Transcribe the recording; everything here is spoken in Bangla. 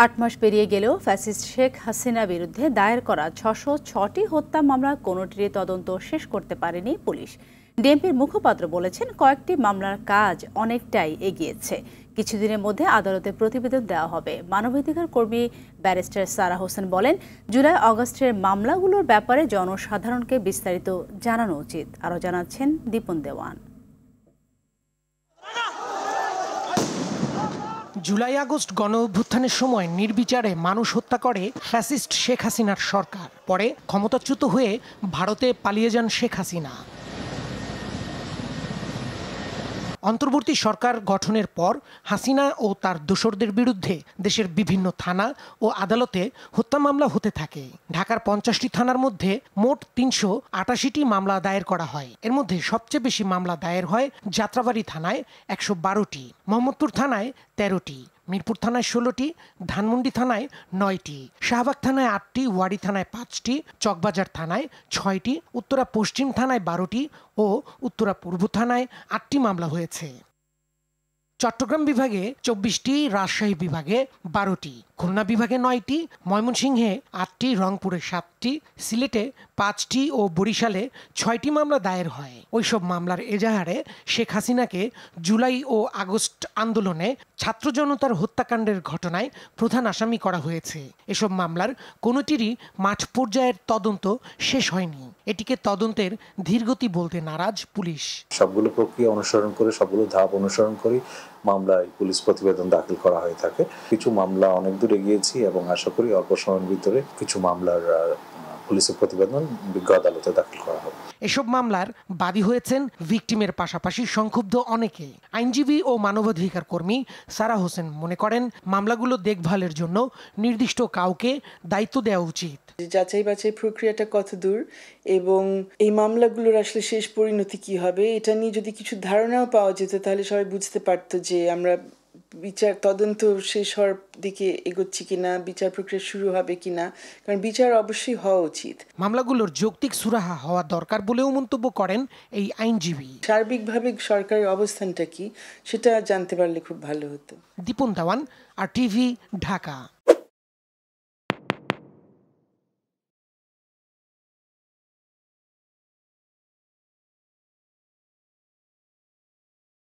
৮ মাস পেরিয়ে গেলেও ফ্যাসিস্ট শেখ হাসিনার বিরুদ্ধে দায়ের করা ৬০৬টি হত্যা মামলার কোনোটিরই তদন্ত শেষ করতে পারেনি পুলিশ। ডিএমপির মুখপাত্র বলেছেন, কয়েকটি মামলার কাজ অনেকটাই এগিয়েছে। কিছুদিনের মধ্যে আদালতে প্রতিবেদন দেওয়া হবে। মানবাধিকার কর্মী ব্যারিস্টার সারা হোসেন বলেন, জুলাই আগস্টের মামলাগুলোর ব্যাপারে জনসাধারণকে বিস্তারিত জানানো উচিত। আরও জানাচ্ছেন দীপন দেওয়ান। জুলাই আগস্ট গণঅভ্যুত্থানের সময় নির্বিচারে মানুষ হত্যা করে ফ্যাসিস্ট শেখ হাসিনার সরকার। পরে ক্ষমতাচ্যুত হয়ে ভারতে পালিয়ে যান শেখ হাসিনা। অন্তর্বর্তী সরকার গঠনের পর হাসিনা ও তার দোসরদের বিরুদ্ধে দেশের বিভিন্ন থানা ও আদালতে হত্যা মামলা হতে থাকে। ঢাকার 50টি থানার মধ্যে মোট 388টি মামলা দায়ের করা হয়। এর মধ্যে সবচেয়ে বেশি মামলা দায়ের হয় যাত্রাবাড়ি থানায় 112টি, মোহাম্মদপুর থানায় 13টি, মিরপুর থানায় 16টি, ধানমন্ডি থানায় 9টি, শাহবাগ থানায় 8টি, ওয়ারী থানায় 5টি, চকবাজার থানায় 6টি, উত্তরা পশ্চিম থানায় 12টি ও উত্তরা পূর্ব থানায় 8টি মামলা হয়েছে। চট্টগ্রাম বিভাগে 24টি, রাজশাহী বিভাগে 12টি, খুলনা বিভাগে 9টি, ময়মনসিংহে 8টি, রংপুরে 7টি, সিলেটে 5টি ও বরিশালে 6টি মামলা দায়ের হয়। ওইসব মামলার এজাহারে শেখ হাসিনাকে জুলাই ও আগস্ট আন্দোলনে ছাত্র জনতার হত্যাকাণ্ডের ঘটনায় প্রধান আসামি করা হয়েছে। এসব মামলার কোনোটিরই মাঠ পর্যায়ের তদন্ত শেষ হয়নি। এটিকে তদন্তের ধীরগতি বলতে নারাজ পুলিশ। সবগুলো প্রক্রিয়া অনুসরণ করে, সবগুলো ধাপ অনুসরণ করে মামলায় পুলিশ প্রতিবেদন দাখিল করা হয়ে থাকে। কিছু মামলা অনেক দূর এগিয়েছি এবং আশা করি অল্প সময়ের ভিতরে কিছু মামলার পুলিশের প্রতিবেদন বিজ্ঞ আদালতে দাখিল করা হবে। এসব মামলার বাদী হয়েছেন ভিকটিমের পাশাপাশি সংক্ষুব্ধ অনেকে। আইনজীবী ও মানবাধিকার কর্মী সারা হোসেন মনে করেন, মামলাগুলো দেখভালের জন্য নির্দিষ্ট কাউকে দায়িত্ব দেওয়া উচিত। যাচাই বাছাই প্রক্রিয়াটা কত দূর এবং এই মামলাগুলোর আসলে শেষ পরিণতি কি হবে, এটা নিয়ে যদি কিছু ধারণাও পাওয়া যেত তাহলে সবাই বুঝতে পারতো যে আমরা বিচার তদন্ত শেষ হওয়ার দিকে এগোচ্ছি কিনা, বিচার প্রক্রিয়া শুরু হবে কিনা, কারণ বিচার অবশ্যই হওয়া উচিত। মামলাগুলোর যৌক্তিক সুরাহা হওয়া দরকার বলেও মন্তব্য করেন এই আইনজীবী। সার্বিকভাবে সরকারের অবস্থানটা কি সেটা জানতে পারলে খুব ভালো হতো। দীপন দেওয়ান, RTV, ঢাকা।